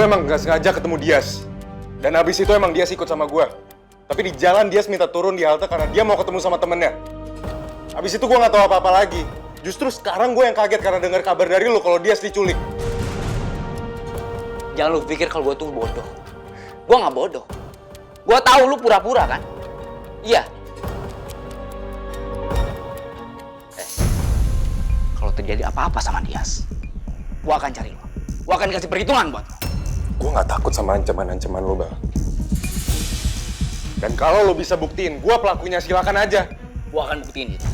Gue emang gak sengaja ketemu Dias. Dan abis itu emang Dias ikut sama gue. Tapi di jalan Dias minta turun di halte karena dia mau ketemu sama temennya. Abis itu gue gak tahu apa-apa lagi. Justru sekarang gue yang kaget karena dengar kabar dari lo kalau Dias diculik. Jangan lu pikir kalau gue tuh bodoh. Gue gak bodoh. Gue tahu lu pura-pura kan? Iya. Kalau terjadi apa-apa sama Dias, gue akan cari lo. Gue akan kasih perhitungan buat lo. Gue gak takut sama ancaman-ancaman lo, Bang. Dan kalau lo bisa buktiin gue pelakunya, silakan aja. Gue akan buktiin itu.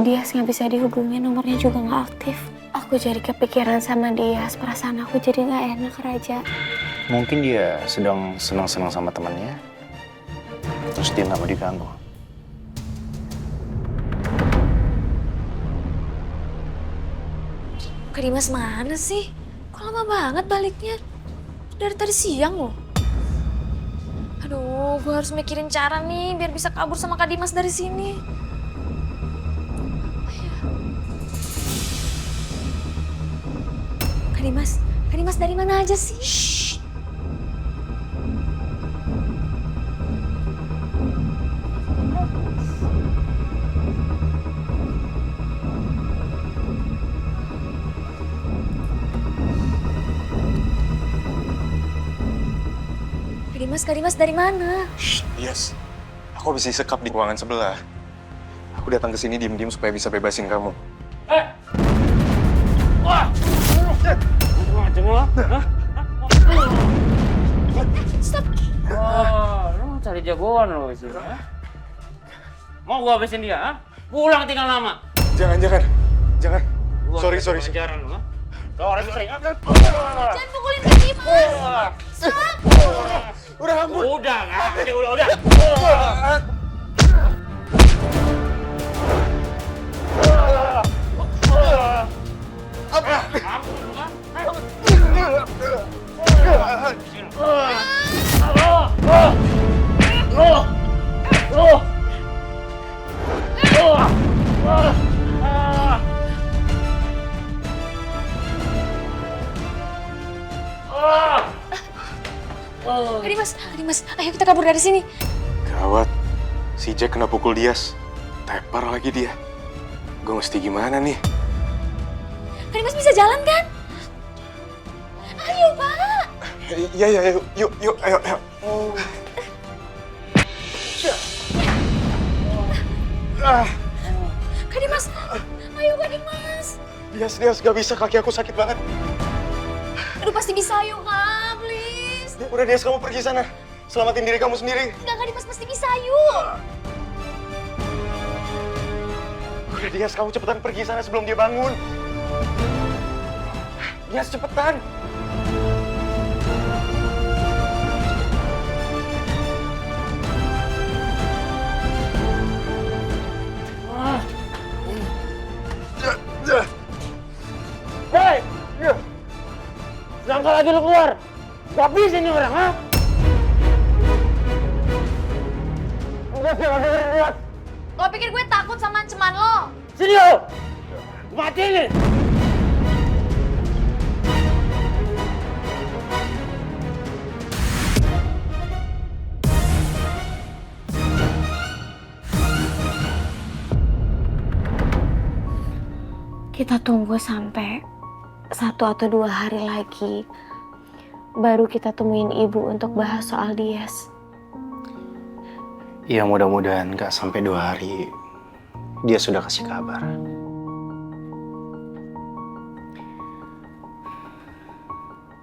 Dias nggak bisa dihubungi, nomornya juga nggak aktif. Aku jadi kepikiran sama Dias, perasaan aku jadi nggak enak, Raja. Mungkin dia sedang senang-senang sama temannya, terus dia nggak mau diganggu. Kak Dimas mana sih? Kok lama banget baliknya? Dari tadi siang loh. Aduh, gue harus mikirin cara nih biar bisa kabur sama Kak Dimas dari sini. Kak Dimas dari mana aja sih? Shh. Kak Dimas dari mana? Shh, Dias. Aku habis disekap di ruangan sebelah. Aku datang ke sini diem-diem supaya bisa bebasin kamu. Wah! Macam lo? Stop! Oh, lu mau cari jagoan lo di sini, ha? Mau gua habisin dia, ha? Pulang tinggal lama. Jangan. Sorry. Pacaran lu, ha? Sorry. Jangan pukulin Kak Dimas! Stop! Udah, ampun. Udah, kan? Udah. Kak Dimas, ayo kita kabur dari sini. Gawat. Si Jack kena pukul Dias. Tepar lagi dia. Gue mesti gimana nih? Kak Dimas bisa jalan kan? Ayo, Pak. Iya, yuk, ayo. Kak Dimas, ayo Kak Dimas. Dias, gak bisa, kaki aku sakit banget. Aduh pasti bisa, ayo Kak, please. Udah Dias, kamu pergi sana. Selamatin diri kamu sendiri. Enggak, Kak Dimas pasti bisa, yuk. Udah Dias, kamu cepetan pergi sana sebelum dia bangun. Dias, cepetan. Hei! Selangkah lagi lu keluar. Gak bisa nih orang, ha? Udah, gak dengerin lihat. Lo pikir gue takut sama ancaman lo? Sini lo! Mati nih! Kita tunggu sampai 1 atau 2 hari lagi. Baru kita temuin ibu untuk bahas soal Dias. Ya mudah-mudahan nggak sampai 2 hari dia sudah kasih kabar.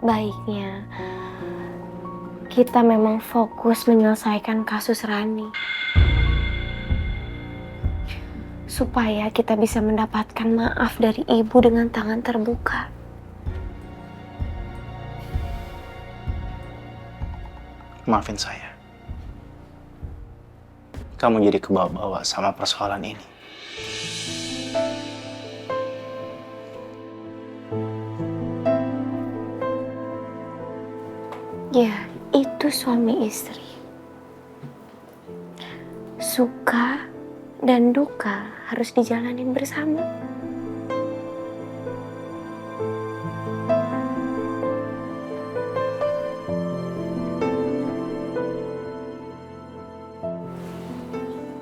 Baiknya kita memang fokus menyelesaikan kasus Rani. Supaya kita bisa mendapatkan maaf dari ibu dengan tangan terbuka. Maafin saya. kamu jadi kebawa-bawa sama persoalan ini. Ya, itu suami istri. Suka dan duka harus dijalanin bersama.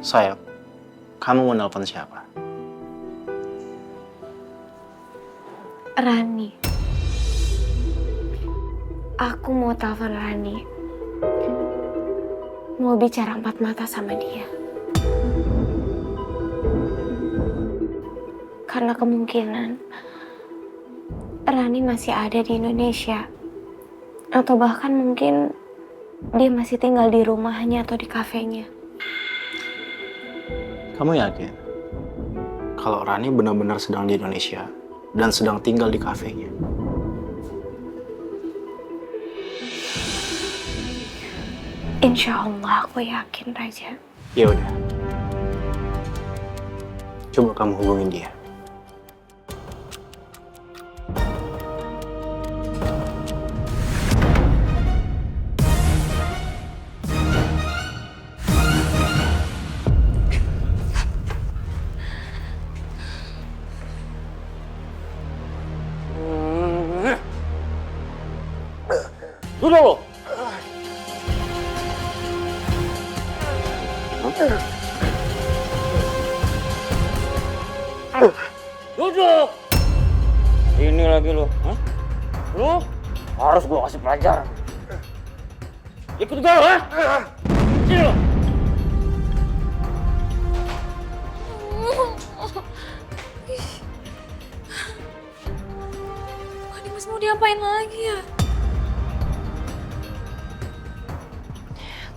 Sayang, kamu mau nelpon siapa? Rani. Aku mau telepon Rani. Mau bicara empat mata sama dia. Karena kemungkinan Rani masih ada di Indonesia. Atau bahkan mungkin dia masih tinggal di rumahnya atau di kafenya. Kamu yakin kalau Rani benar-benar sedang di Indonesia dan sedang tinggal di kafenya? Insya Allah aku yakin, Raja. Ya udah. Coba kamu hubungin dia. Duduk lo. Duduk. Ini lagi lo, hah? Lu harus gua kasih pelajaran. Ikut gua, ha? Sini lo. Wah, Dimas mau diapain lagi ya?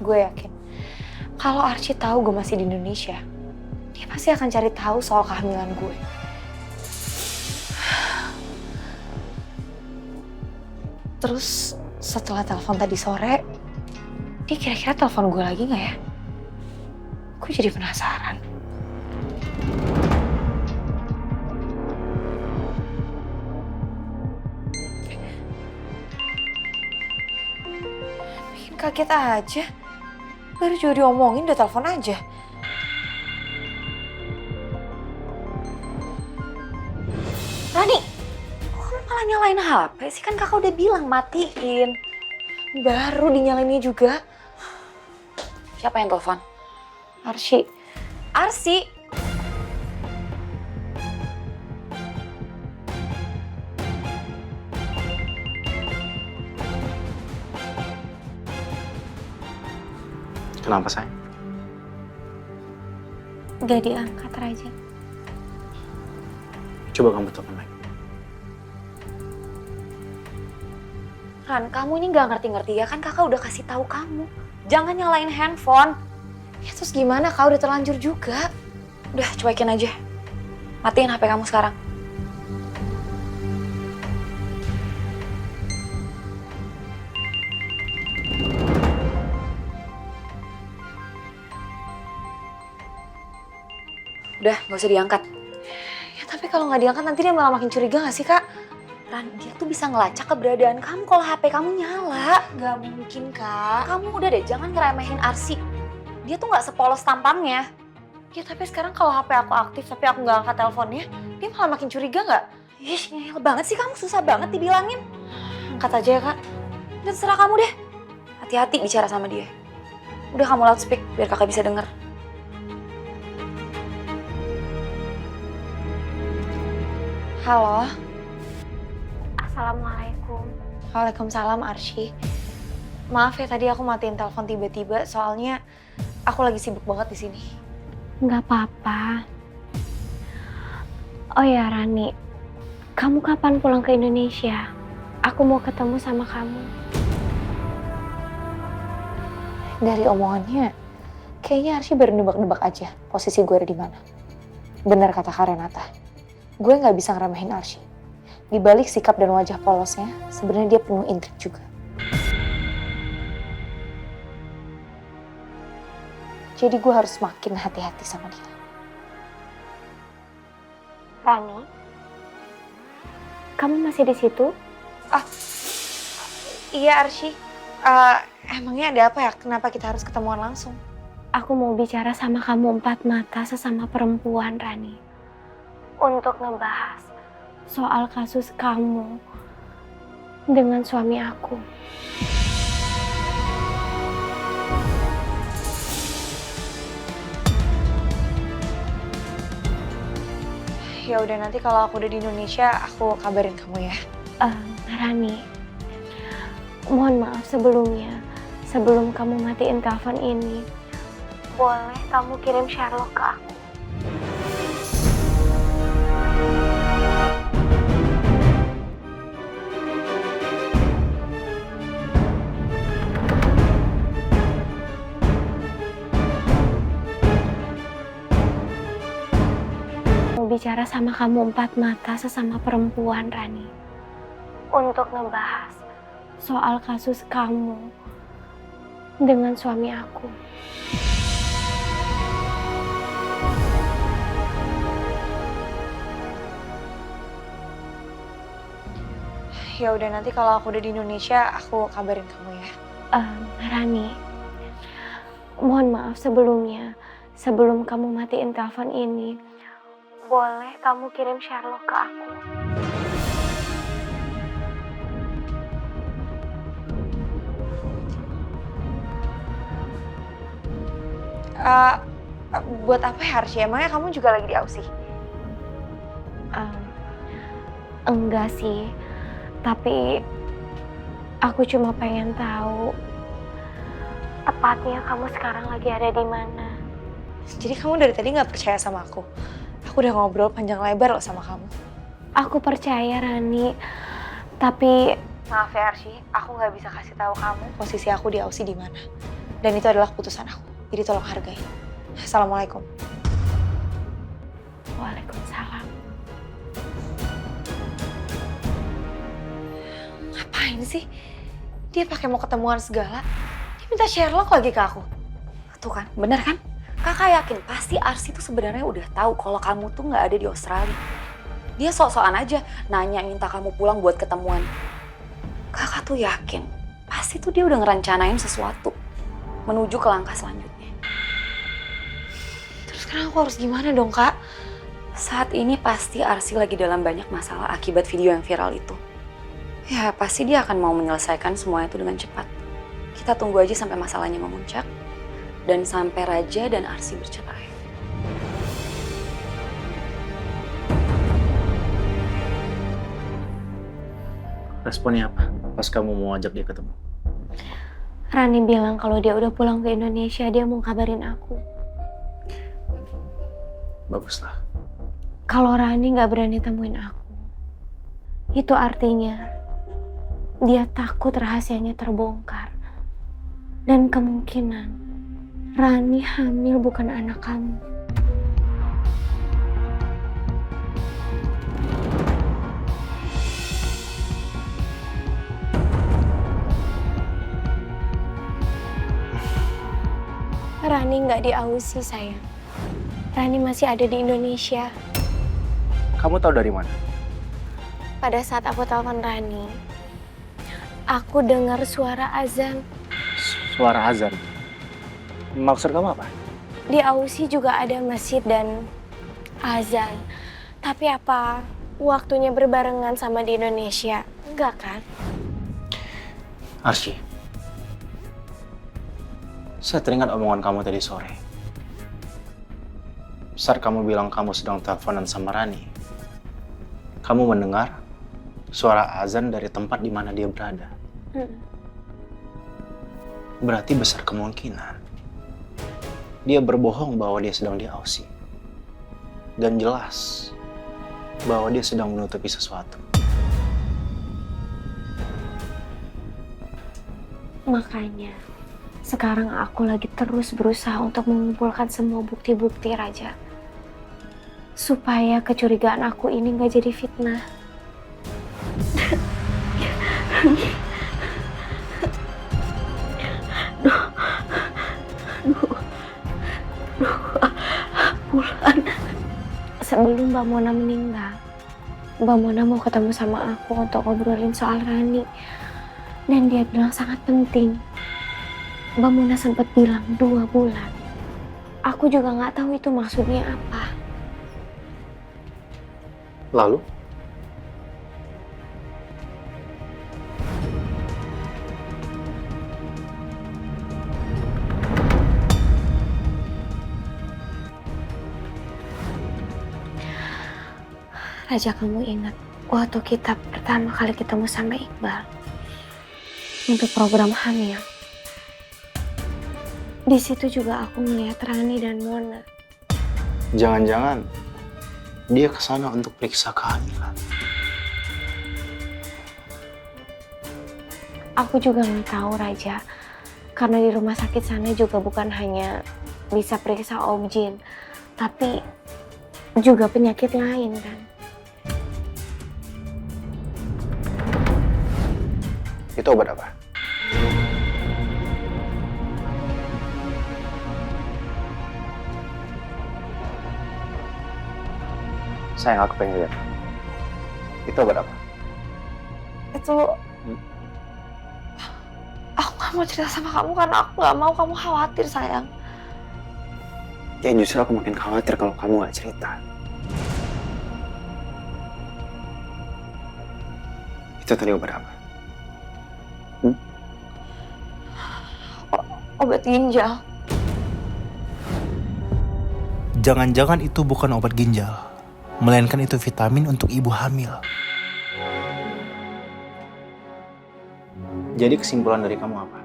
Gue yakin kalau Archie tahu gue masih di Indonesia, dia pasti akan cari tahu soal kehamilan gue. Terus setelah telepon tadi sore, dia kira-kira telepon gue lagi nggak ya? Gue jadi penasaran. Bikin kaget aja. Baru juga diomongin udah telepon aja. Rani, kok kamu malah nyalain HP sih? Kan kakak udah bilang matiin. Baru dinyalainnya juga. Siapa yang telepon? Arsi. Arsi. Kenapa, sayang? Gak diangkat, Raja. Coba kamu telepon lagi. Ran, kamu ini gak ngerti-ngerti ya kan kakak udah kasih tahu kamu. Jangan nyalain handphone. Ya terus gimana? Kau udah terlanjur juga. Udah cuekin aja. Matiin HP kamu sekarang. Udah, gak usah diangkat. Ya tapi kalau nggak diangkat nanti dia malah makin curiga nggak sih, Kak? Ran, dia tuh bisa ngelacak keberadaan kamu kalau HP kamu nyala. Gak mungkin, Kak. Kamu udah deh, jangan ngeremehin Arsi. Dia tuh nggak sepolos tampangnya. Ya tapi sekarang kalau HP aku aktif tapi aku nggak angkat teleponnya, dia malah makin curiga nggak? Ih, ngeyel banget sih kamu, susah banget dibilangin. Angkat aja ya, Kak. Udah terserah kamu deh. Hati-hati bicara sama dia. Udah kamu loudspeak biar kakak bisa denger. Halo. Assalamualaikum. Waalaikumsalam, Arsy. Maaf ya tadi aku matiin telepon tiba-tiba soalnya aku lagi sibuk banget di sini. Nggak apa-apa. Oh ya Rani, kamu kapan pulang ke Indonesia? Aku mau ketemu sama kamu. Dari omongannya, kayaknya Arsy baru nebak-nebak aja posisi gue ada di mana. Benar kata Kak Renata, gue nggak bisa ngeremehin Arsy. Di balik sikap dan wajah polosnya, sebenarnya dia penuh intrik juga. Jadi gue harus makin hati-hati sama dia. Rani, kamu masih di situ? Iya Arsy, emangnya ada apa ya? Kenapa kita harus ketemuan langsung? Aku mau bicara sama kamu empat mata sesama perempuan, Rani. Untuk ngebahas soal kasus kamu dengan suami aku. Ya udah, nanti kalau aku udah di Indonesia, aku kabarin kamu ya. Rani, mohon maaf sebelumnya. Sebelum kamu matiin telepon ini, boleh kamu kirim Sherlock ke aku? Mau bicara sama kamu empat mata sesama perempuan, Rani. Untuk ngebahas soal kasus kamu dengan suami aku. Ya udah, nanti kalau aku udah di Indonesia, aku kabarin kamu ya. Rani, mohon maaf sebelumnya. Sebelum kamu matiin telepon ini, boleh kamu kirim Sherlock ke aku? Buat apa ya Arsy? Emangnya kamu juga lagi di Aussie? Enggak sih, tapi aku cuma pengen tahu tepatnya kamu sekarang lagi ada di mana. Jadi kamu dari tadi nggak percaya sama aku? Aku udah ngobrol panjang lebar loh sama kamu. Aku percaya, Rani, tapi Maaf ya Arsy, aku nggak bisa kasih tahu kamu posisi aku di Aussie di mana. Dan itu adalah keputusan aku. Jadi tolong hargai. Assalamualaikum. Waalaikumsalam. Ngapain sih? Dia pakai mau ketemuan segala. Dia minta Sherlock lagi ke aku. Tuh kan, bener kan? Kakak yakin pasti Arsy tuh sebenarnya udah tahu kalau kamu tuh nggak ada di Australia. Dia sok-sokan aja nanya minta kamu pulang buat ketemuan. Kakak tuh yakin pasti tuh dia udah ngerencanain sesuatu menuju ke langkah selanjutnya. Terus sekarang aku harus gimana dong, Kak? Saat ini pasti Arsy lagi dalam banyak masalah akibat video yang viral itu. Ya pasti dia akan mau menyelesaikan semua itu dengan cepat. Kita tunggu aja sampai masalahnya memuncak dan sampai Raja dan Arsy bercerai. Responnya apa pas kamu mau ajak dia ketemu? Rani bilang kalau dia udah pulang ke Indonesia, dia mau kabarin aku. Baguslah. Kalau Rani nggak berani temuin aku, itu artinya dia takut rahasianya terbongkar. Dan kemungkinan Rani hamil bukan anak kamu. Rani nggak di Aussie, sayang. Rani masih ada di Indonesia. Kamu tahu dari mana? Pada saat aku telepon Rani, aku dengar suara azan. Suara azan. Maksud kamu apa? Di Aussie juga ada masjid dan azan. Tapi apa waktunya berbarengan sama di Indonesia? Enggak kan? Arsy, saya teringat omongan kamu tadi sore. Saat kamu bilang kamu sedang teleponan sama Rani, kamu mendengar suara azan dari tempat di mana dia berada. Berarti besar kemungkinan dia berbohong bahwa dia sedang di Aussie. Dan jelas bahwa dia sedang menutupi sesuatu. Makanya sekarang aku lagi terus berusaha untuk mengumpulkan semua bukti-bukti, Raja. Supaya kecurigaan aku ini nggak jadi fitnah. Mbak Mona meninggal, Mbak Mona mau ketemu sama aku untuk ngobrolin soal Rani. Dan dia bilang sangat penting. Mbak Mona sempat bilang 2 bulan. Aku juga nggak tahu itu maksudnya apa. Lalu? Raja, kamu ingat waktu kita pertama kali ketemu sama Iqbal untuk program hamil. Di situ juga aku melihat Rani dan Mona. Jangan-jangan dia kesana untuk periksa kehamilan. Aku juga nggak tahu, Raja, karena di rumah sakit sana juga bukan hanya bisa periksa objin, tapi juga penyakit lain kan. Itu obat apa? Saya nggak kepengen lihat. Itu obat apa? Itu aku nggak mau cerita sama kamu karena aku nggak mau kamu khawatir, sayang. Ya justru aku makin khawatir kalau kamu nggak cerita. Itu tadi obat apa? Obat ginjal. Jangan-jangan itu bukan obat ginjal, melainkan itu vitamin untuk ibu hamil. Jadi kesimpulan dari kamu apa?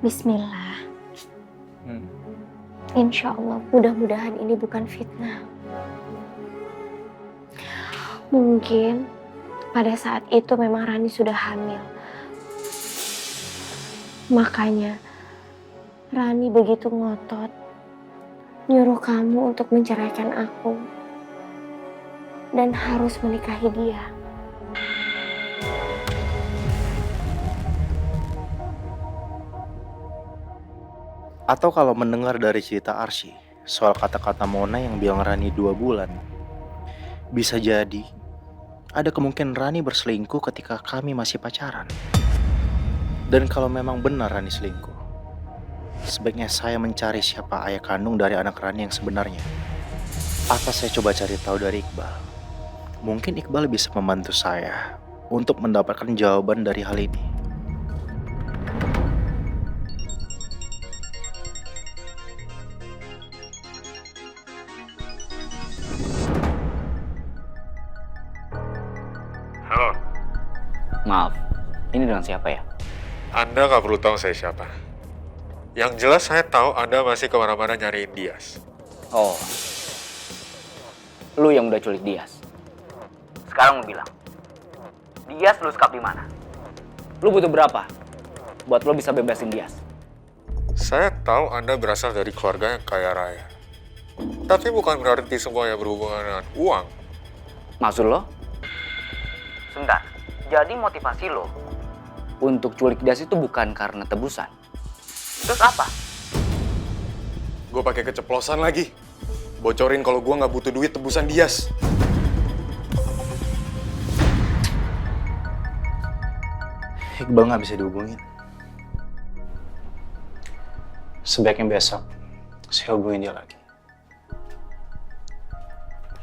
Bismillah. Insya Allah, mudah-mudahan ini bukan fitnah. Mungkin pada saat itu memang Rani sudah hamil. Makanya Rani begitu ngotot nyuruh kamu untuk menceraikan aku dan harus menikahi dia. Atau kalau mendengar dari cerita Arsy soal kata-kata Mona yang bilang Rani 2 bulan, bisa jadi ada kemungkinan Rani berselingkuh ketika kami masih pacaran. Dan kalau memang benar Rani selingkuh, sebaiknya saya mencari siapa ayah kandung dari anak Rani yang sebenarnya. Atau saya coba cari tahu dari Iqbal. Mungkin Iqbal bisa membantu saya untuk mendapatkan jawaban dari hal ini. Halo, Maaf, ini dengan siapa ya? Anda nggak perlu tahu saya siapa. Yang jelas saya tahu Anda masih kemana-mana nyariin Dias. Oh, lu yang udah culik Dias. Sekarang lu bilang, Dias lu sekap di mana? Lu butuh berapa buat lu bisa bebasin Dias? Saya tahu Anda berasal dari keluarga yang kaya raya. Tapi bukan berarti semuanya berhubungan dengan uang. Maksud lo? Sebentar, jadi motivasi lo untuk culik Dias itu bukan karena tebusan. Terus apa? Gue pakai keceplosan lagi. Bocorin kalau gue nggak butuh duit tebusan Dias. Iqbal nggak bisa dihubungin. Sebaiknya besok saya hubungin dia lagi.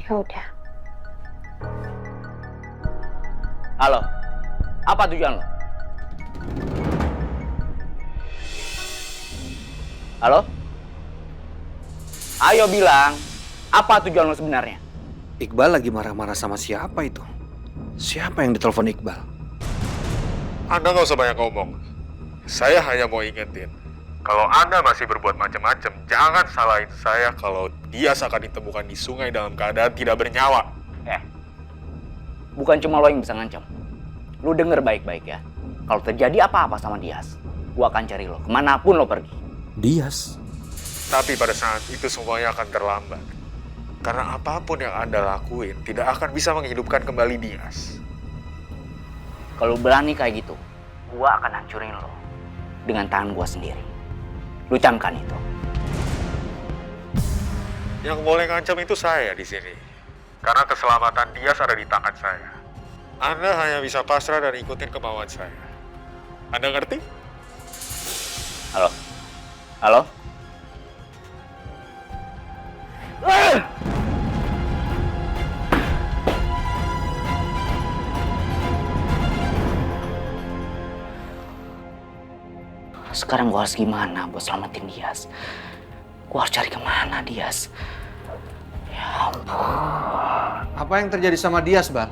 Ya udah. Halo, apa tujuan lo? Halo? Ayo bilang, apa tujuan lo sebenarnya? Iqbal lagi marah-marah sama siapa itu? Siapa yang ditelepon Iqbal? Anda nggak usah banyak ngomong. Saya hanya mau ingetin. Kalau Anda masih berbuat macam-macam, jangan salahin saya kalau Dias akan ditemukan di sungai dalam keadaan tidak bernyawa. Bukan cuma lo yang bisa ngancam. Lo denger baik-baik ya. Kalau terjadi apa-apa sama Dias, gua akan cari lo kemanapun lo pergi. Dias. Tapi pada saat itu semuanya akan terlambat. Karena apapun yang Anda lakuin tidak akan bisa menghidupkan kembali Dias. Kalau berani kayak gitu, gua akan hancurin lo dengan tangan gua sendiri. Lu camkan itu. Yang boleh ngancam itu saya di sini. Karena keselamatan Dias ada di tangan saya. Anda hanya bisa pasrah dan ikutin kemauan saya. Anda ngerti? Halo? Halo? Sekarang gue harus gimana buat selamatin Dias? Gue harus cari kemana Dias? Ya ampun. Apa yang terjadi sama Dias, Bal?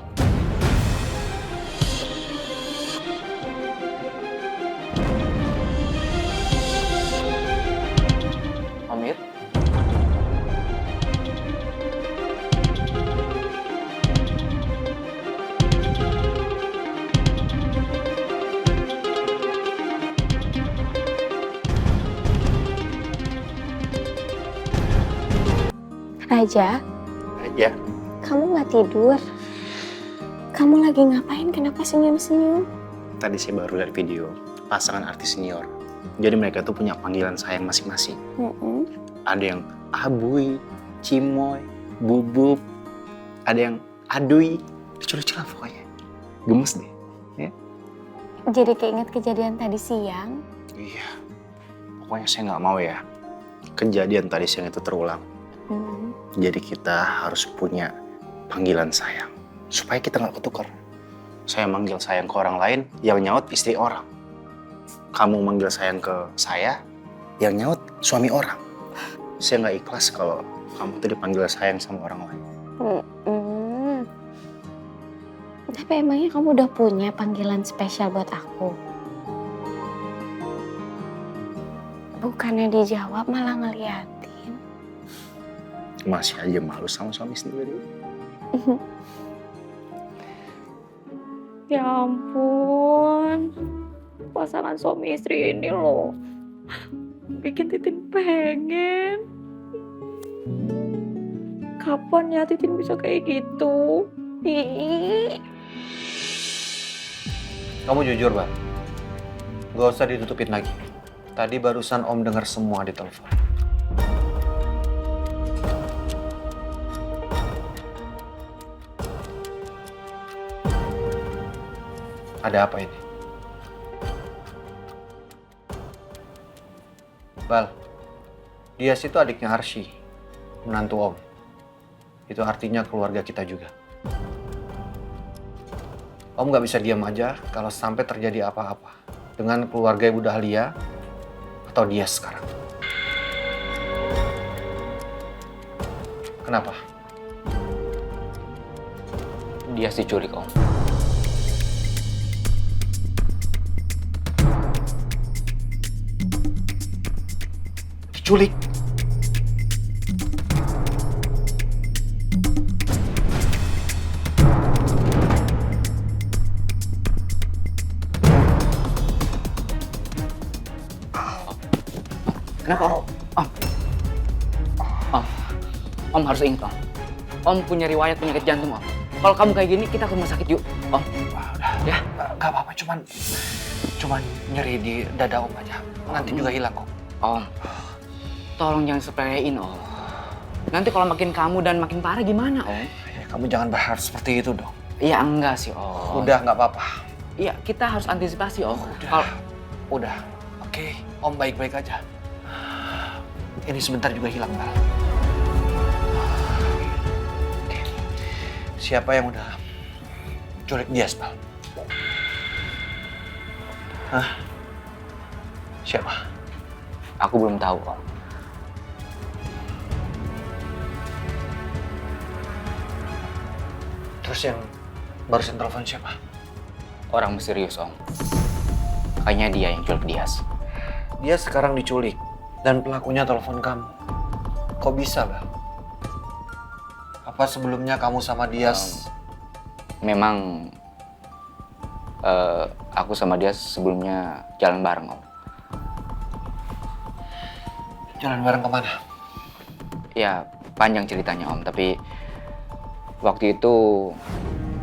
Amir? Raja, Ya, kamu nggak tidur? Kamu lagi ngapain? Kenapa senyum-senyum? Tadi saya baru lihat video pasangan artis senior. Jadi mereka tuh punya panggilan sayang masing-masing. Ada yang Abuy, Cimoy, Bubub, ada yang Aduy, lucu-lucu lah pokoknya. Gemes deh. Ya? Jadi keinget kejadian tadi siang. Iya, pokoknya saya nggak mau ya kejadian tadi siang itu terulang. Jadi kita harus punya panggilan sayang supaya kita nggak ketukar. Saya manggil sayang ke orang lain, yang nyaut istri orang. Kamu manggil sayang ke saya, yang nyaut suami orang. Saya nggak ikhlas kalau kamu tuh dipanggil sayang sama orang lain. Tapi emangnya kamu udah punya panggilan spesial buat aku? Bukannya dijawab malah ngeliatin. Masih aja malu sama suami sendiri. Ya ampun, pasangan suami istri ini loh bikin Titin pengen. Kapan ya Titin bisa kayak gitu? Ih. Kamu jujur, Bal. Gak usah ditutupin lagi. Tadi barusan Om dengar semua di telepon. Ada apa ini? Bal, Dias itu adiknya Arsy, menantu Om. Itu artinya keluarga kita juga. Om gak bisa diam aja kalau sampai terjadi apa-apa dengan keluarga Ibu Dahlia atau Dias sekarang. Kenapa? Dias diculik, Om. Diculik? Kenapa, Om? Om harus ingat, Om. Om punya riwayat penyakit jantung, Om. Kalau kamu kayak gini, kita ke rumah sakit yuk, Om. Ya? Gak apa-apa, cuman nyeri di dada Om aja. Nanti juga hilang kok. Om, tolong jangan sepelein, Om. Nanti kalau makin kamu dan makin parah gimana, Om? Ya, kamu jangan berharap seperti itu dong. Iya, enggak sih, Om. Udah, nggak apa-apa. Iya, kita harus antisipasi, Om. Udah. Oke, Om baik-baik aja. Ini sebentar juga hilang, Bal. Oke. Siapa yang udah culik Dias, Bal? Hah? Siapa? Aku belum tahu, Om. Terus yang barusan telepon siapa? Orang misterius, Om. Kayaknya dia yang culik Dias. Dia sekarang diculik dan pelakunya telepon kamu. Kok bisa, Bal? Apa sebelumnya kamu sama Dias? Memang aku sama dia sebelumnya jalan bareng, Om. Jalan bareng kemana? Ya, panjang ceritanya, Om. Tapi waktu itu,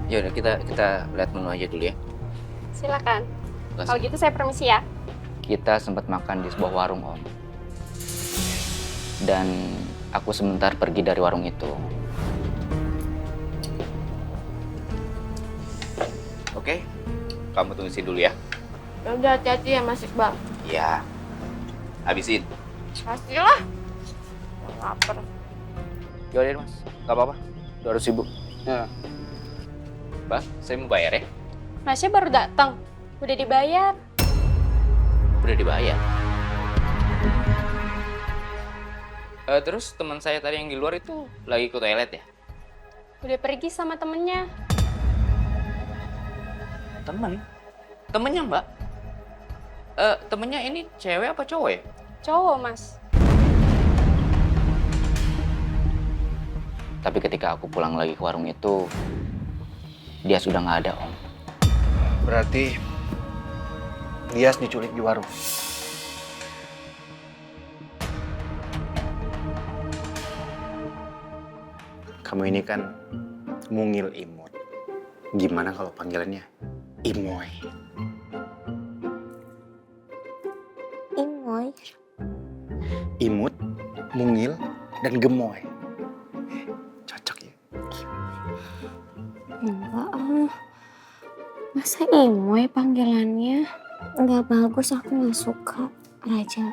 ya udah kita lihat menu aja dulu ya. Silakan. Terima Kalau kasih. gitu saya permisi ya. Kita sempat makan di sebuah warung, Om. Dan aku sebentar pergi dari warung itu. Oke, kamu tunggu sini dulu ya. Ya udah hati-hati ya Mas Iqbal. Iya. Habisin. Pastilah. Lapar. Yaudah Mas, nggak apa-apa. Udah harus sibuk. Ya. Bang, saya mau bayar ya. Masnya baru datang. Udah dibayar. Udah dibayar. Terus teman saya tadi yang di luar itu lagi ke toilet ya? Udah pergi sama temennya. Temen? Temennya Mbak? Temennya ini cewek apa cowok ya? Cowok, Mas. Tapi ketika aku pulang lagi ke warung itu, dia sudah nggak ada, Om. Berarti Dias diculik di warung. Kamu ini kan mungil imut. Gimana kalau panggilannya Imoy? Imoy. Imut, mungil, dan gemoy. Cocok ya? Enggak ah. Masa Imoy panggilannya? Enggak bagus, aku nggak suka. Raja,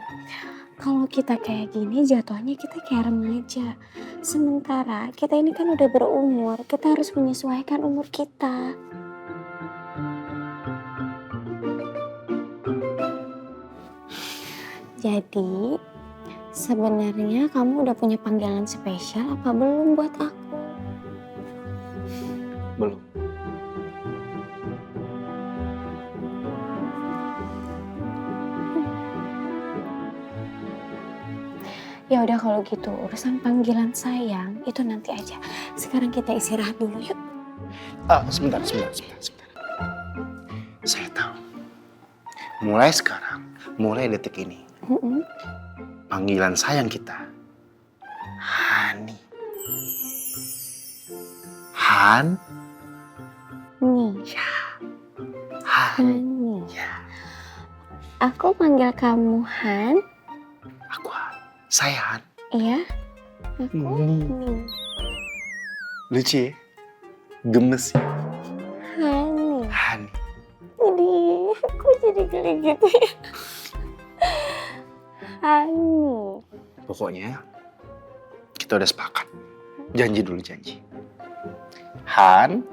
kalau kita kayak gini jatuhnya kita kayak remaja. Sementara kita ini kan udah berumur, kita harus menyesuaikan umur kita. Jadi, sebenarnya kamu udah punya panggilan spesial apa belum buat aku? Belum. Ya udah kalau gitu, urusan panggilan sayang itu nanti aja. Sekarang kita istirahat dulu yuk. Sebentar. Saya tahu. Mulai sekarang, mulai detik ini, panggilan sayang kita, Hani. Han. Nih, Han. Hani. Ya, Aku panggil kamu Han. aku Han. Saya Han. Iya. Aku Nih. Lucu ya? Gemes ya? Hani. Hani. Jadi, kok jadi geli gitu ya? Hani. Pokoknya kita udah sepakat. Janji dulu, janji. Han,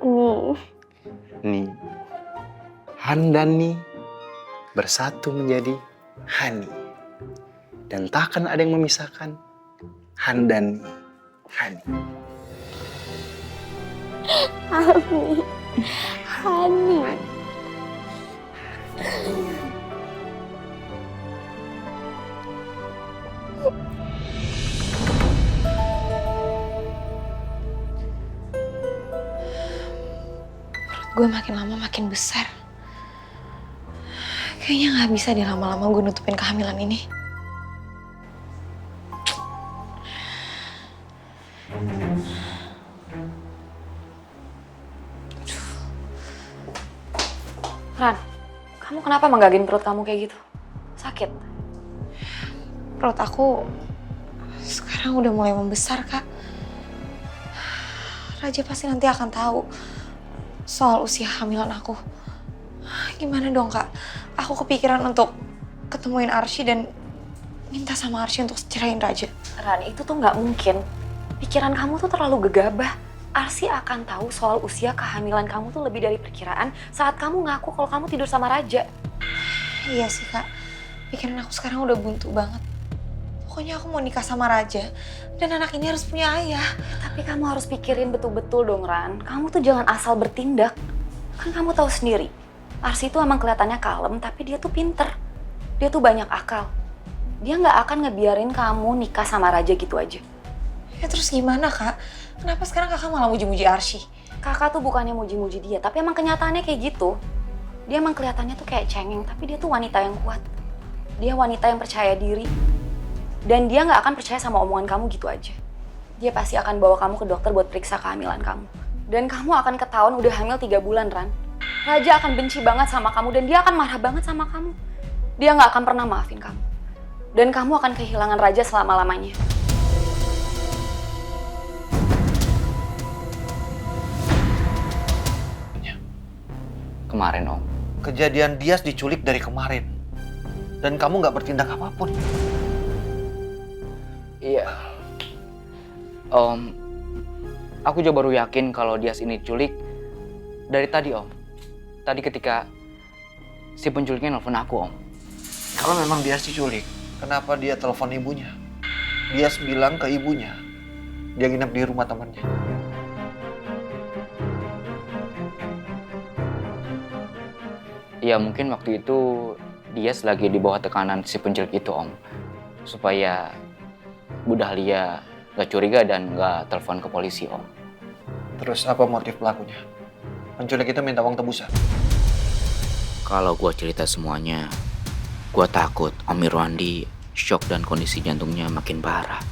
Nih. Ni. Han dan Ni bersatu menjadi Hani. Dan takkan ada yang memisahkan Han dan Ni. Hani. Hani. Hani. Gue makin lama makin besar. Kayaknya nggak bisa deh lama-lama gue nutupin kehamilan ini. Ran, kamu kenapa menggagin perut kamu kayak gitu? Sakit? Perut aku sekarang udah mulai membesar, Kak. Raja pasti nanti akan tahu soal usia hamilan aku. Gimana dong, Kak? Aku kepikiran untuk ketemuin Arsy dan minta sama Arsy untuk cerain Raja. Ran, itu tuh nggak mungkin. Pikiran kamu tuh terlalu gegabah. Arsy akan tahu soal usia kehamilan kamu tuh lebih dari perkiraan saat kamu ngaku kalau kamu tidur sama Raja. Iya sih, Kak. Pikiran aku sekarang udah buntu banget. Pokoknya aku mau nikah sama Raja. Dan anak ini harus punya ayah. Tapi kamu harus pikirin betul-betul dong, Ran. Kamu tuh jangan asal bertindak. Kan kamu tahu sendiri, Arsy itu emang kelihatannya kalem, tapi dia tuh pinter. Dia tuh banyak akal. Dia nggak akan ngebiarin kamu nikah sama Raja gitu aja. Ya terus gimana, Kak? Kenapa sekarang kakak malah muji-muji Arsy? Kakak tuh bukannya muji-muji dia, tapi emang kenyataannya kayak gitu. Dia emang kelihatannya tuh kayak cengeng, tapi dia tuh wanita yang kuat. Dia wanita yang percaya diri. Dan dia nggak akan percaya sama omongan kamu gitu aja. Dia pasti akan bawa kamu ke dokter buat periksa kehamilan kamu. Dan kamu akan ketahuan udah hamil 3 bulan, Ran. Raja akan benci banget sama kamu dan dia akan marah banget sama kamu. Dia nggak akan pernah maafin kamu. Dan kamu akan kehilangan Raja selama-lamanya. Kemarin, Om. Kejadian Dias diculik dari kemarin. Dan kamu nggak bertindak apapun. Iya. Om, aku juga baru yakin kalau Dias ini diculik dari tadi, Om. Tadi ketika si penculiknya nelfon aku, Om. Kalau memang Dias diculik, kenapa dia telepon ibunya? Dias bilang ke ibunya, dia nginep di rumah temannya. Ya mungkin waktu itu Dias lagi di bawah tekanan si penculik itu, Om. Supaya Bu Dahlia gak curiga dan gak telepon ke polisi, Om. Terus apa motif pelakunya? Penculik itu minta uang tebusan. Kalau gue cerita semuanya, gue takut Om Irwandi shock dan kondisi jantungnya makin parah.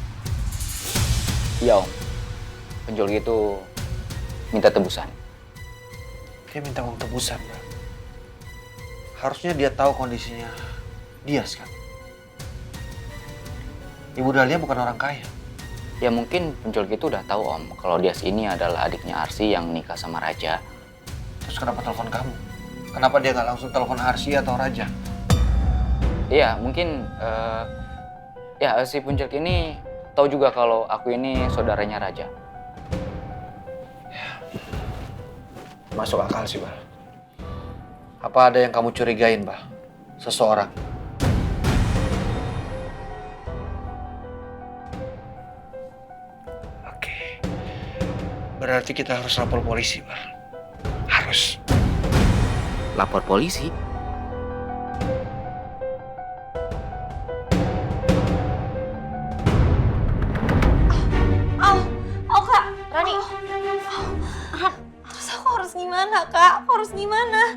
Iya, Om. Penculik itu minta tebusan. Dia minta uang tebusan, Mbak. Harusnya dia tahu kondisinya Dias kan. Ibu Dahlia bukan orang kaya. Ya mungkin penculik itu udah tahu, Om, kalau Dias ini adalah adiknya Arsy yang nikah sama Raja. Terus kenapa telepon kamu? Kenapa dia nggak langsung telepon Arsy atau Raja? Iya, mungkin ya si penculik ini tahu juga kalau aku ini saudaranya Raja. Masuk akal sih, Mbak. Apa ada yang kamu curigain, Mbak? Seseorang? Oke. Berarti kita harus lapor polisi, Mbak. Harus. Lapor polisi? Kak, Rani. Terus aku harus gimana, Kak? Aku harus gimana?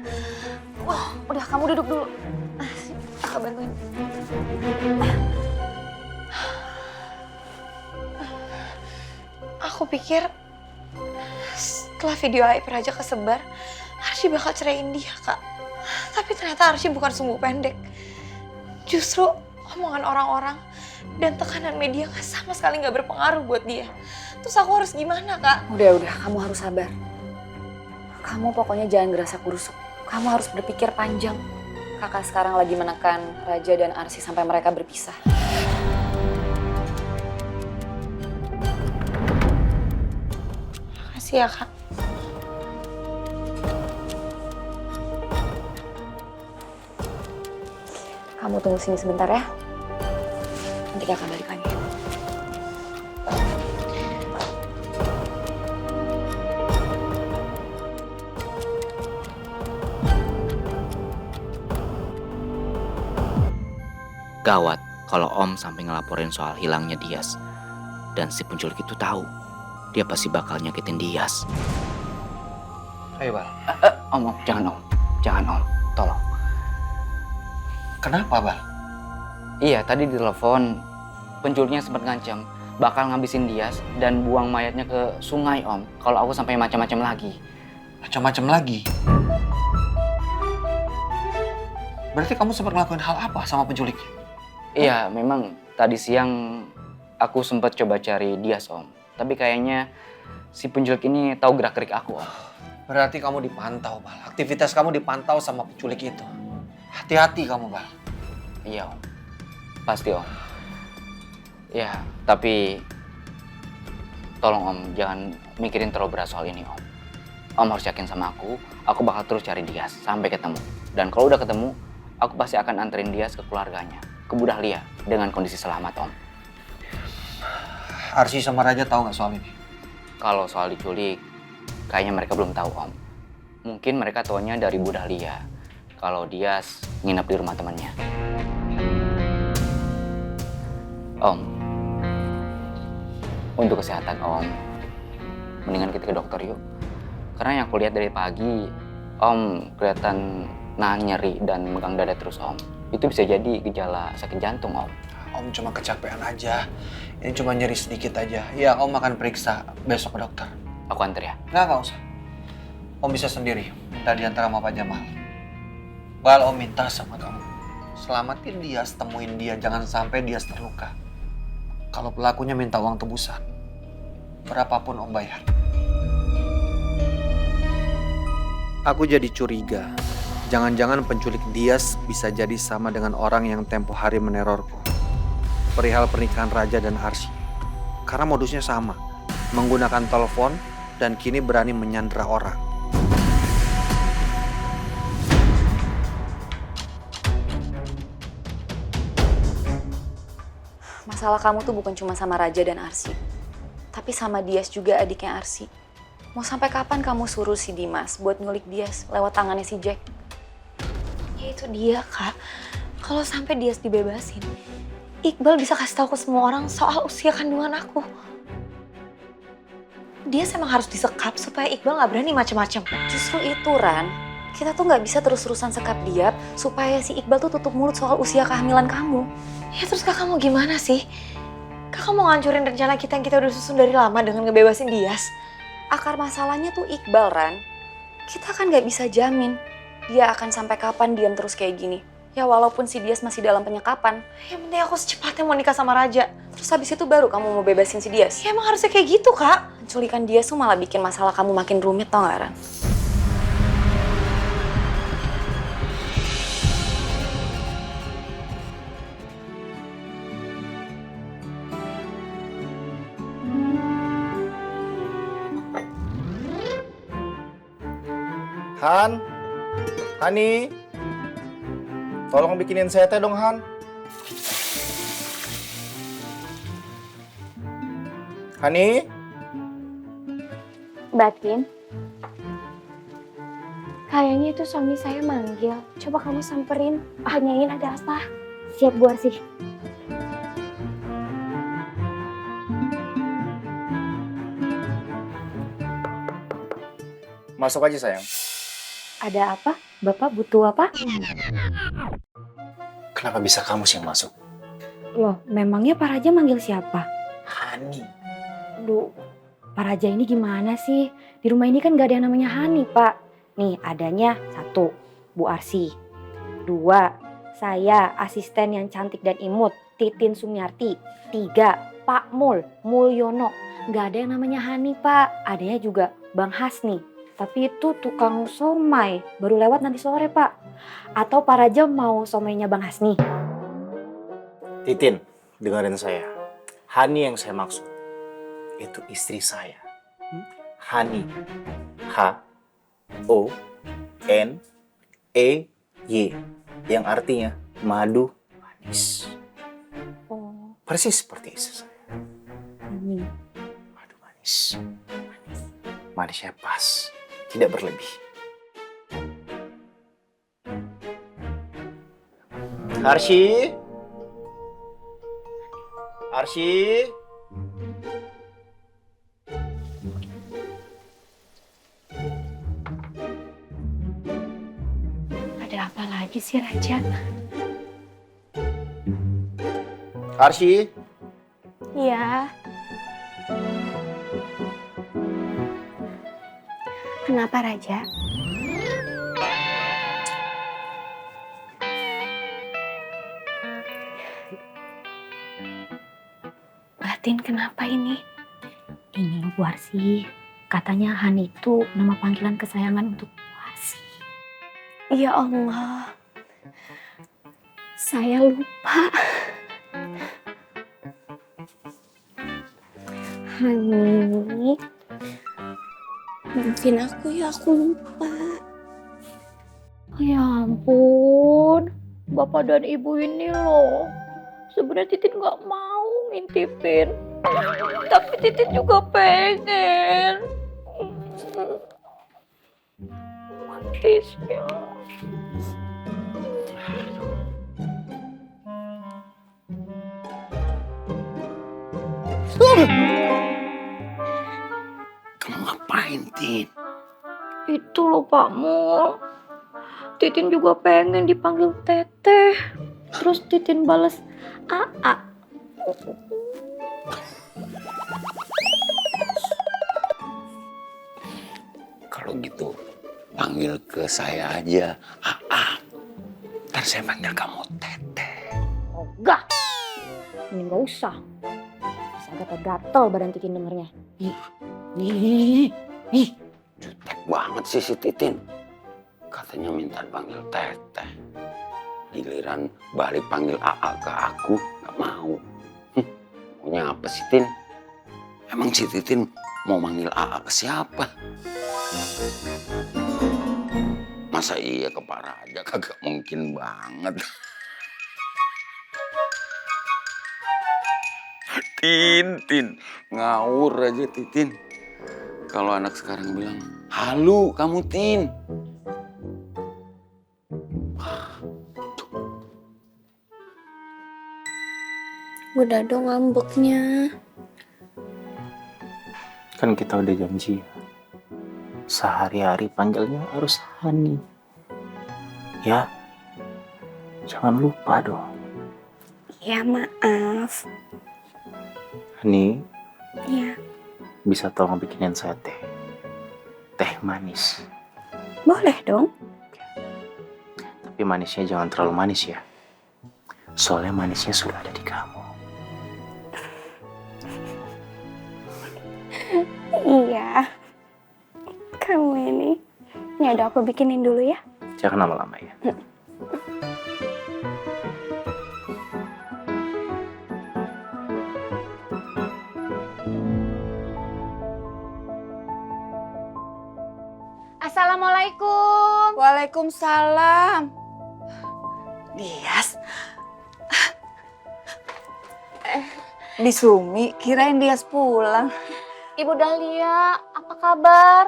Wah, udah kamu duduk dulu. Kakak bantuin. Aku pikir setelah video aib Raja kesebar, Arsy bakal ceraiin dia, Kak. Tapi ternyata Arsy bukan sumbu pendek. Justru omongan orang-orang dan tekanan media sama sekali nggak berpengaruh buat dia. Terus aku harus gimana, Kak? Udah, kamu harus sabar. Kamu pokoknya jangan gerasa gerusuk. Kamu harus berpikir panjang. Kakak sekarang lagi menekan Raja dan Arsy sampai mereka berpisah. Makasih ya, Kak. Kamu tunggu sini sebentar ya. Nanti Kakak balik lagi. Gawat kalau Om sampai ngelaporin soal hilangnya Dias. Dan si penculik itu tahu, dia pasti bakal nyakitin Dias. Ayo, Bal. Om, jangan Om. Jangan Om, tolong. Kenapa, Bal? Iya, tadi di telepon penculiknya sempat ngancam bakal ngabisin Dias dan buang mayatnya ke sungai, Om. Kalau aku sampai macam-macam lagi. Macam-macam lagi? Berarti kamu sempat ngelakuin hal apa sama penculiknya? Iya, memang tadi siang aku sempat coba cari Dias, Om. Tapi kayaknya si penculik ini tahu gerak-gerik aku, Om. Berarti kamu dipantau, Bal. Aktivitas kamu dipantau sama penculik itu. Hati-hati kamu, Bal. Iya, Om. Pasti, Om. Ya, tapi tolong, Om, jangan mikirin terlalu berat soal ini, Om. Om harus yakin sama aku bakal terus cari Dias sampai ketemu. Dan kalau udah ketemu, aku pasti akan anterin Dias ke keluarganya, ke Bu Dahlia, dengan kondisi selamat, Om. Arsy sama Raja tahu nggak soal ini? Kalau soal diculik, kayaknya mereka belum tahu, Om. Mungkin mereka taunya dari Bu Dahlia, kalau Dias nginep di rumah temannya. Om, untuk kesehatan Om, mendingan kita ke dokter yuk. Karena yang aku lihat dari pagi, Om kelihatan nahan nyeri dan megang dada terus, Om. Itu bisa jadi gejala sakit jantung, Om. Om cuma kecapean aja. Ini cuma nyeri sedikit aja. Ya, Om akan periksa besok ke dokter. Aku antar ya? Nggak usah. Om bisa sendiri. Minta diantar sama Pak Jamal. Bal, Om minta sama kamu. selamatin dia, temuin dia, jangan sampai dia terluka. Kalau pelakunya minta uang tebusan, berapapun Om bayar. Aku jadi curiga, jangan-jangan penculik Dias bisa jadi sama dengan orang yang tempo hari menerorku. Perihal pernikahan Raja dan Arsy. Karena modusnya sama, menggunakan telepon dan kini berani menyandra orang. Masalah kamu tuh bukan cuma sama Raja dan Arsy, tapi sama Dias juga, adiknya Arsy. Mau sampai kapan kamu suruh si Dimas buat ngulik Dias lewat tangannya si Jack? Ya itu dia, Kak. Kalau sampai Dias dibebasin, Iqbal bisa kasih tahu ke semua orang soal usia kandungan aku. Dias emang harus disekap supaya Iqbal nggak berani macam-macam. Justru itu, Ran. Kita tuh nggak bisa terus-terusan sekap diam supaya si Iqbal tuh tutup mulut soal usia kehamilan kamu. Ya terus kakak mau gimana sih? Kakak mau ngancurin rencana kita yang kita udah susun dari lama dengan ngebebasin Dias? Akar masalahnya tuh Iqbal, Ran. Kita kan nggak bisa jamin dia akan sampai kapan diam terus kayak gini. Ya walaupun si Dias masih dalam penyekapan. Yang penting aku secepatnya mau nikah sama Raja. Terus habis itu baru kamu mau bebasin si Dias. Ya emang harusnya kayak gitu, Kak. Penculikan Dias tuh malah bikin masalah kamu makin rumit, tau gak, Ran? Han, Hani, tolong bikinin saya teh dong, Han. Hani, Batin, kayaknya itu suami saya manggil. Coba kamu samperin, tanyain ada apa. Siap Bu Arsy. masuk aja sayang. Ada apa? Bapak butuh apa? Kenapa bisa kamu sih yang masuk? Loh, memangnya Pak Raja manggil siapa? Hani. Duh, Pak Raja ini gimana sih? Di rumah ini kan gak ada yang namanya Hani, Pak. Nih, adanya 1, Bu Arsy. 2, saya asisten yang cantik dan imut, Titin Sumiarti. 3, Pak Mulyono. Gak ada yang namanya Hani, Pak. Adanya juga Bang Hasni. Tapi itu tukang somai, baru lewat nanti sore, Pak. Atau Pak Raja mau somainya Bang Hasni? Titin, dengerin saya. Hani yang saya maksud, itu istri saya. Hani. H-O-N-E-Y. Yang artinya madu manis. Oh, Persis seperti istri saya. Hani. Madu manis. Manisnya pas, tidak berlebih. Arsy? Arsy? Ada apa lagi sih Raja? Arsy? Iya. Kenapa Raja? Batin kenapa ini? Ini Bu Arsy. Katanya Han itu nama panggilan kesayangan untuk Bu Arsy. Ya Allah. Saya lupa. Hani. Maafin aku ya, aku lupa. Ya ampun, Bapak dan Ibu ini loh. Sebenarnya Titin gak mau ngintipin. Tapi Titin juga pengen. Manisnya. Kamu ngapain, Tin? Itu loh Pak Mul. Titin juga pengen dipanggil Teteh. Terus Titin bales AA. Kalau gitu, panggil ke saya aja. Ntar Kan saya panggil kamu Teteh. Oh enggak. Ini nggak usah. Bisa gatel-gatel badan Titin dengernya. Ih, jutek banget sih si Titin. Katanya minta panggil Teteh. Giliran balik panggil AA ke aku, nggak mau. Maunya apa sih, Tin? Emang si Titin mau manggil AA ke siapa? Masa iya ke Pak Raja? Kagak mungkin banget. Tin, ngawur aja Titin. Kalau anak sekarang bilang, halu kamu Tin. Udah dong ngambeknya. Kan kita udah janji. Sehari-hari panggilnya harus Hani. Ya, jangan lupa dong. Ya maaf. Hani, Ya. bisa tolong bikinin saya teh. Teh manis. Boleh dong. Tapi manisnya jangan terlalu manis ya. Soalnya manisnya sudah ada di kamu. Iya. Kamu ini. Ya udah aku bikinin dulu ya. Jangan lama-lama ya. Assalamualaikum. Waalaikumsalam. Dias. Di Sumi, kirain Dias pulang. Ibu Dahlia, apa kabar?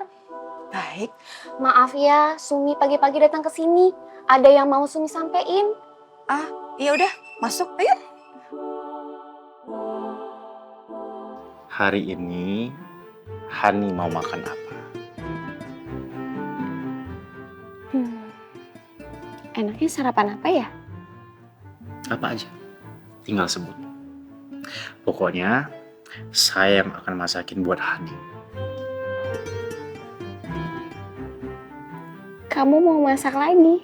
Baik. Maaf ya, Sumi pagi-pagi datang ke sini. Ada yang mau Sumi sampein? Ya udah, masuk. Ayo. Hari ini Hani mau makan apa? Enaknya sarapan apa ya? Apa aja? Tinggal sebut. Pokoknya saya yang akan masakin buat Hani. Kamu mau masak lagi?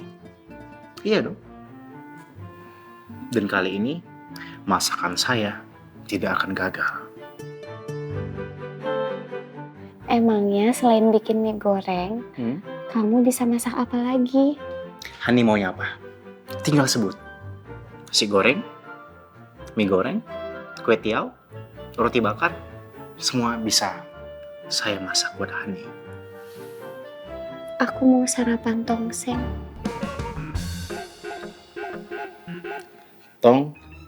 Iya dong. Dan kali ini masakan saya tidak akan gagal. Emangnya selain bikin mie goreng, kamu bisa masak apa lagi? Hani maunya apa? Tinggal sebut. Nasi goreng, mie goreng, kue tiaw, roti bakar, semua bisa saya masak buat Hani. Aku mau sarapan tongseng.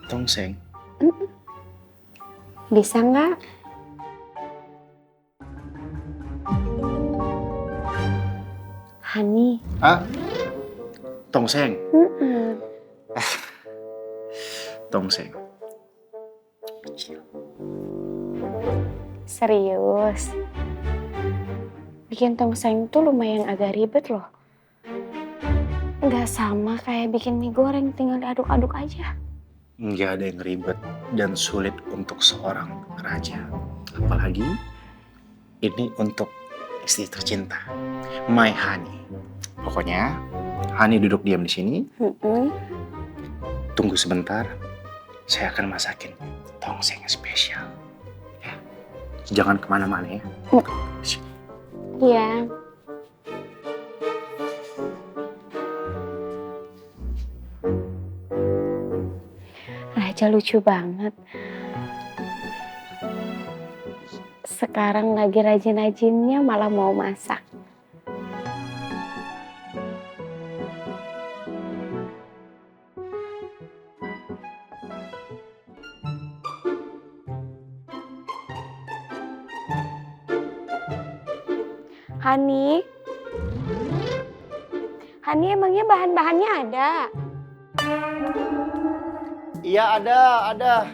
Tongseng. Bisa nggak? Hani. Tongseng. Tongseng. Serius. Bikin tongseng tuh lumayan agak ribet loh. Nggak sama kayak bikin mie goreng, tinggal diaduk-aduk aja. Nggak ada yang ribet dan sulit untuk seorang raja. Apalagi ini untuk istri tercinta, my Hani. Pokoknya Hani duduk diam di sini. Tunggu sebentar, saya akan masakin tongseng spesial. Ya, jangan kemana-mana ya. Iya. Raja lucu banget. Sekarang lagi rajin-rajinnya malah mau masak. Hani, emangnya bahan-bahannya ada? Iya ada.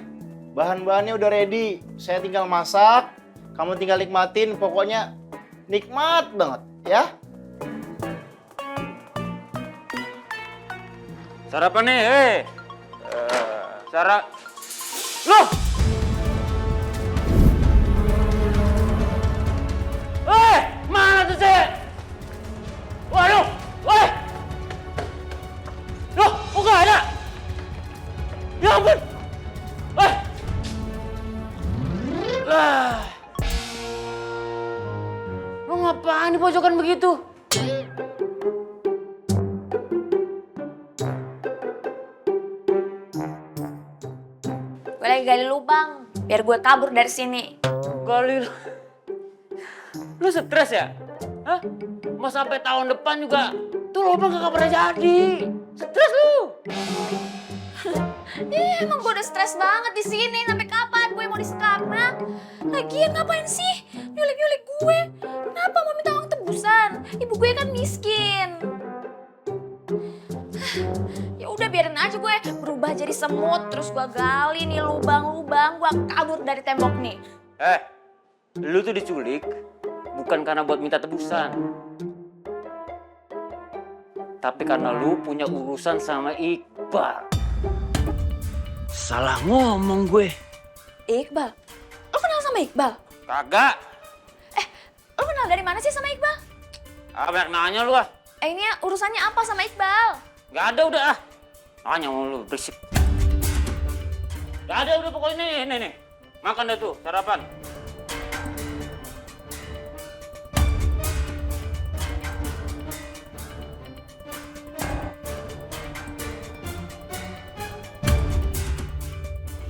Bahan-bahannya udah ready. Saya tinggal masak, kamu tinggal nikmatin. Pokoknya nikmat banget ya. Sarapan nih, Loh! Mana tuh cewek? Waduh! Woi! Loh, kok ngapain di pojokan begitu? Gue lagi gali lubang, biar gue kabur dari sini. Gali. Lu stres ya? Hah? Mau sampai tahun depan juga tuh lubang gak pernah jadi. Stres lu. Emang gue udah stres banget di sini. Sampai kapan gue mau disekap? Nah, lagian ngapain sih nyulik-nyulik gue? Kenapa mau minta uang tebusan? Ibu gue kan miskin. Ya udah biarin aja gue berubah jadi semut, terus gue gali nih lubang-lubang, gue kabur dari tembok nih. Lu tuh diculik bukan karena buat minta tebusan. Tapi karena lu punya urusan sama Iqbal. Salah ngomong gue. Iqbal? Lo kenal sama Iqbal? Kagak. Lo kenal dari mana sih sama Iqbal? Banyak nanya lu ah. Ini urusannya apa sama Iqbal? Gak ada udah ah. Nanya mulu berisik. Gak ada udah pokoknya nih. Makan dah tuh, sarapan.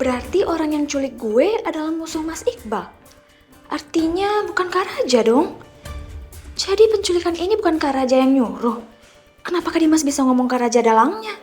Berarti orang yang culik gue adalah musuh Mas Iqbal. Artinya bukan Kak Raja dong. Jadi penculikan ini bukan Kak Raja yang nyuruh. Kenapa Kak Dimas bisa ngomong Kak Raja dalangnya?